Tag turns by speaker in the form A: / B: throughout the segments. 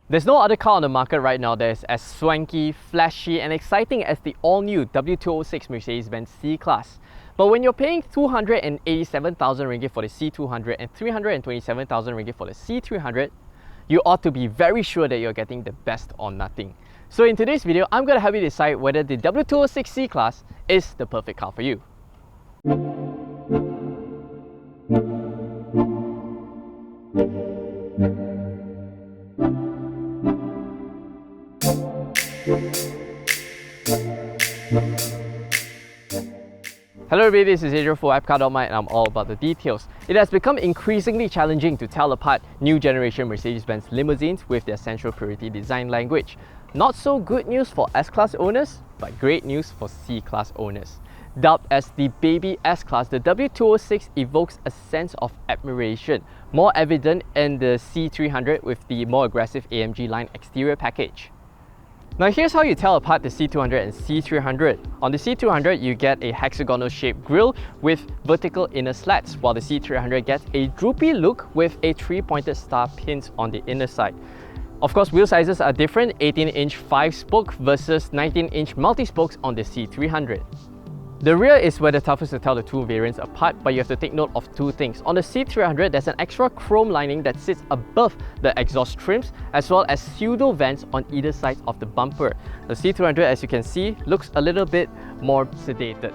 A: There's no other car on the market right now that is as swanky, flashy and exciting as the all-new W206 Mercedes-Benz C-Class. But when you're paying 287,000 ringgit for the C200 and 327,000 ringgit for the C300, you ought to be very sure that you're getting the best or nothing. So in today's video, I'm going to help you decide whether the W206 C-Class is the perfect car for you. Hello everybody, this is Adrian for WapCar.my and I'm all about the details. It has become increasingly challenging to tell apart new generation Mercedes-Benz limousines with their Central Purity design language. Not so good news for S-Class owners, but great news for C-Class owners. Dubbed as the baby S-Class, the W206 evokes a sense of admiration, more evident in the C300 with the more aggressive AMG line exterior package. Now here's how you tell apart the C200 and C300. On the C200, you get a hexagonal shaped grille with vertical inner slats, while the C300 gets a droopy look with a 3-pointed star pins on the inner side. Of course, wheel sizes are different, 18-inch 5-spoke versus 19-inch multi-spokes on the C300. The rear is where the toughest to tell the two variants apart, but you have to take note of two things. On the C300, there's an extra chrome lining that sits above the exhaust trims, as well as pseudo vents on either side of the bumper. The C200, as you can see, looks a little bit more sedated.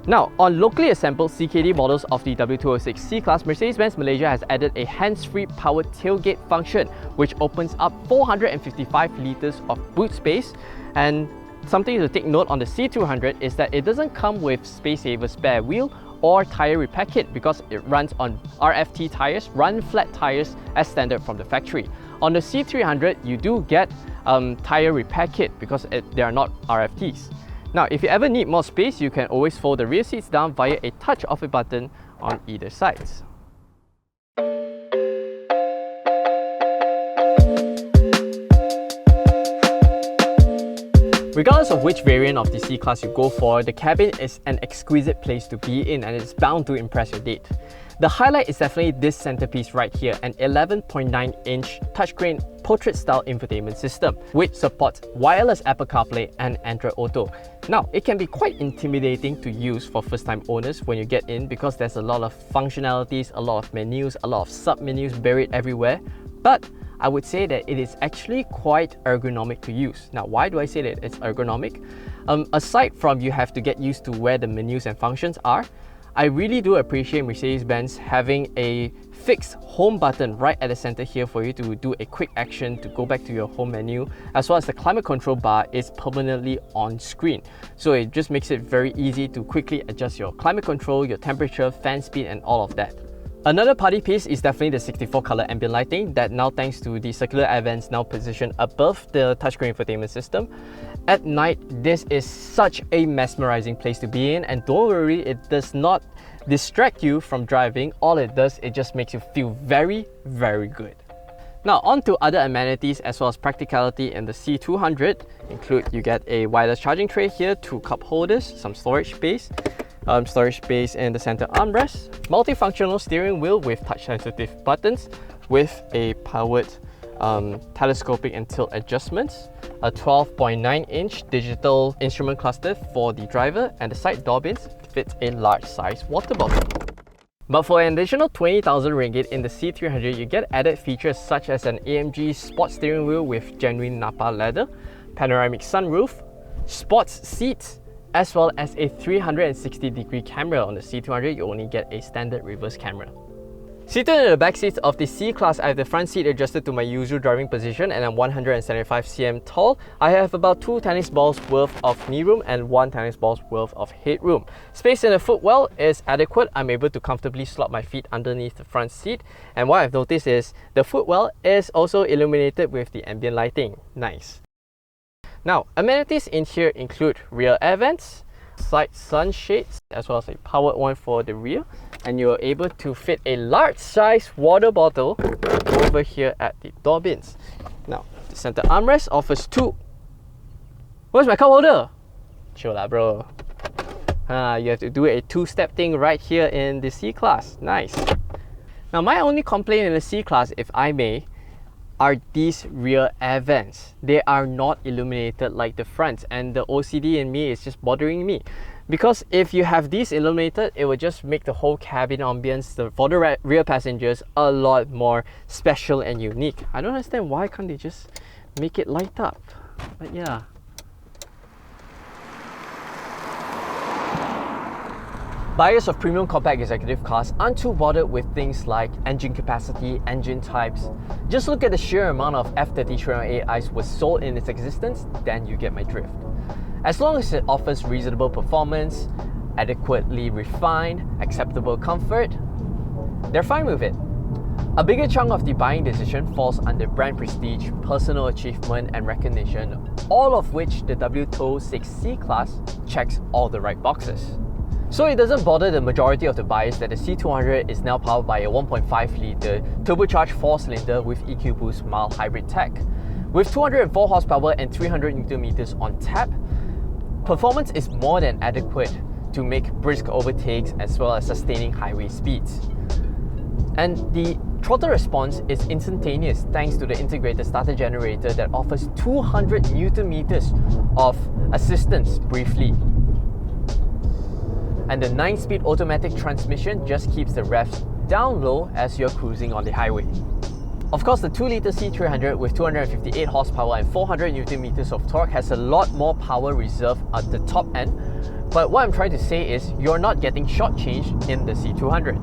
A: Now, on locally assembled CKD models of the W206 C-Class, Mercedes-Benz Malaysia has added a hands-free powered tailgate function, which opens up 455 litres of boot space. And something to take note on the C200 is that it doesn't come with space-saver spare wheel or tyre repair kit because it runs on RFT tyres, run flat tyres as standard from the factory. On the C300, you do get tyre repair kit because they are not RFTs. Now, if you ever need more space, you can always fold the rear seats down via a touch of a button on either sides. Regardless of which variant of the C-Class you go for, the cabin is an exquisite place to be in and it's bound to impress your date. The highlight is definitely this centerpiece right here, an 11.9-inch touchscreen portrait-style infotainment system, which supports wireless Apple CarPlay and Android Auto. Now, it can be quite intimidating to use for first-time owners when you get in because there's a lot of functionalities, a lot of menus, a lot of sub-menus buried everywhere, but I would say that it is actually quite ergonomic to use. Now, why do I say that it's ergonomic? Aside from you have to get used to where the menus and functions are, I really do appreciate Mercedes-Benz having a fixed home button right at the center here for you to do a quick action to go back to your home menu, as well as the climate control bar is permanently on screen. So it just makes it very easy to quickly adjust your climate control, your temperature, fan speed and all of that. Another party piece is definitely the 64 color ambient lighting that now, thanks to the circular air vents now positioned above the touchscreen infotainment system. At night, this is such a mesmerizing place to be in, and don't worry, it does not distract you from driving. All it does, it just makes you feel very, very good. Now, on to other amenities as well as practicality in the C200 include you get a wireless charging tray here, 2 cup holders, some storage space in the center armrest, multifunctional steering wheel with touch-sensitive buttons with a powered telescopic and tilt adjustments, a 12.9-inch digital instrument cluster for the driver, and the side door bins fit a large-size water bottle. But for an additional 20,000 ringgit in the C300, you get added features such as an AMG sports steering wheel with genuine Napa leather, panoramic sunroof, sports seats, as well as a 360-degree camera. On the C200, you only get a standard reverse camera. Seated in the back seats of the C-Class, I have the front seat adjusted to my usual driving position and I'm 175 cm tall. I have about 2 tennis balls worth of knee room and 1 tennis ball's worth of headroom. Space in the footwell is adequate. I'm able to comfortably slot my feet underneath the front seat, and what I've noticed is the footwell is also illuminated with the ambient lighting. Nice. Now, amenities in here include rear air vents, side sunshades, as well as a powered one for the rear, and you're able to fit a large size water bottle over here at the door bins. Now, the center armrest offers 2. Where's my cup holder? Chill lah, bro. You have to do a 2-step thing right here in the C-Class. Nice. Now, my only complaint in the C-Class, if I may, are these rear air vents. They are not illuminated like the front, and the OCD in me is just bothering me. Because if you have these illuminated, it will just make the whole cabin ambience for the rear passengers a lot more special and unique. I don't understand why can't they just make it light up. But yeah. Buyers of premium compact executive cars aren't too bothered with things like engine capacity, engine types. Just look at the sheer amount of F30-308i's was sold in its existence, then you get my drift. As long as it offers reasonable performance, adequately refined, acceptable comfort, they're fine with it. A bigger chunk of the buying decision falls under brand prestige, personal achievement and recognition, all of which the W206 C-Class checks all the right boxes. So it doesn't bother the majority of the buyers that the C200 is now powered by a 1.5-litre turbocharged 4-cylinder with EQ Boost mild hybrid tech. With 204 horsepower and 300 Nm on tap, performance is more than adequate to make brisk overtakes as well as sustaining highway speeds. And the throttle response is instantaneous thanks to the integrated starter generator that offers 200 Nm of assistance briefly. And the 9-speed automatic transmission just keeps the revs down low as you're cruising on the highway. Of course, the 2-litre C300 with 258 horsepower and 400 Nm of torque has a lot more power reserve at the top end, but what I'm trying to say is you're not getting shortchanged in the C200.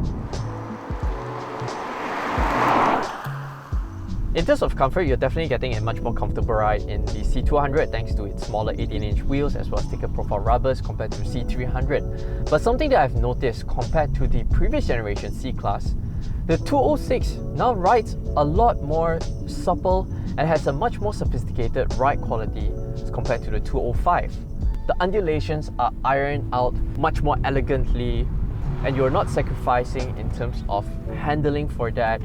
A: In terms of comfort, you're definitely getting a much more comfortable ride in the C200 thanks to its smaller 18-inch wheels as well as thicker profile rubbers compared to the C300. But something that I've noticed compared to the previous generation C-Class, the 206 now rides a lot more supple and has a much more sophisticated ride quality as compared to the 205. The undulations are ironed out much more elegantly and you're not sacrificing in terms of handling for that.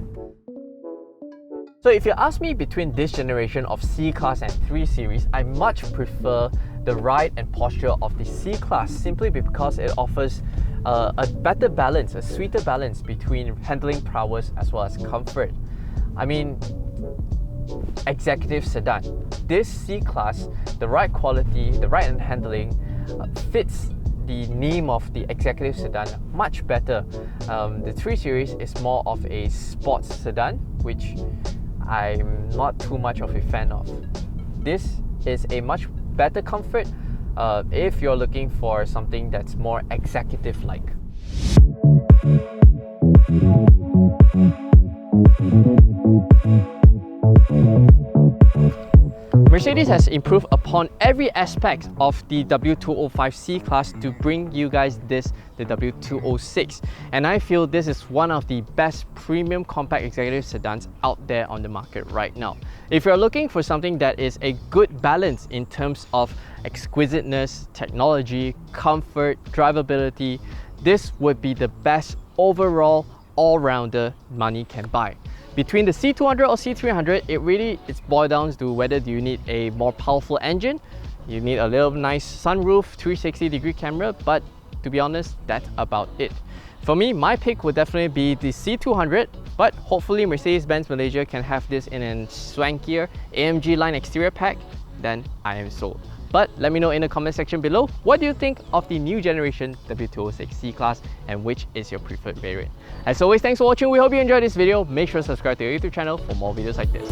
A: So if you ask me between this generation of C-Class and 3 Series, I much prefer the ride and posture of the C-Class simply because it offers a better balance, a sweeter balance between handling prowess as well as comfort. I mean, executive sedan. This C-Class, the ride quality, the ride and handling fits the name of the executive sedan much better. The 3 Series is more of a sports sedan, which I'm not too much of a fan of. This is a much better comfort if you're looking for something that's more executive-like. Mercedes has improved upon every aspect of the W205 C-Class to bring you guys the W206, and I feel this is one of the best premium compact executive sedans out there on the market right now. If you're looking for something that is a good balance in terms of exquisiteness, technology, comfort, drivability, this would be the best overall all-rounder money can buy. Between the C200 or C300, it boils down to whether do you need a more powerful engine, you need a little nice sunroof, 360-degree camera, but to be honest, that's about it. For me, my pick would definitely be the C200, but hopefully Mercedes-Benz Malaysia can have this in a swankier AMG line exterior pack, then I am sold. But let me know in the comment section below, what do you think of the new generation W206 C-Class and which is your preferred variant? As always, thanks for watching. We hope you enjoyed this video. Make sure to subscribe to our YouTube channel for more videos like this.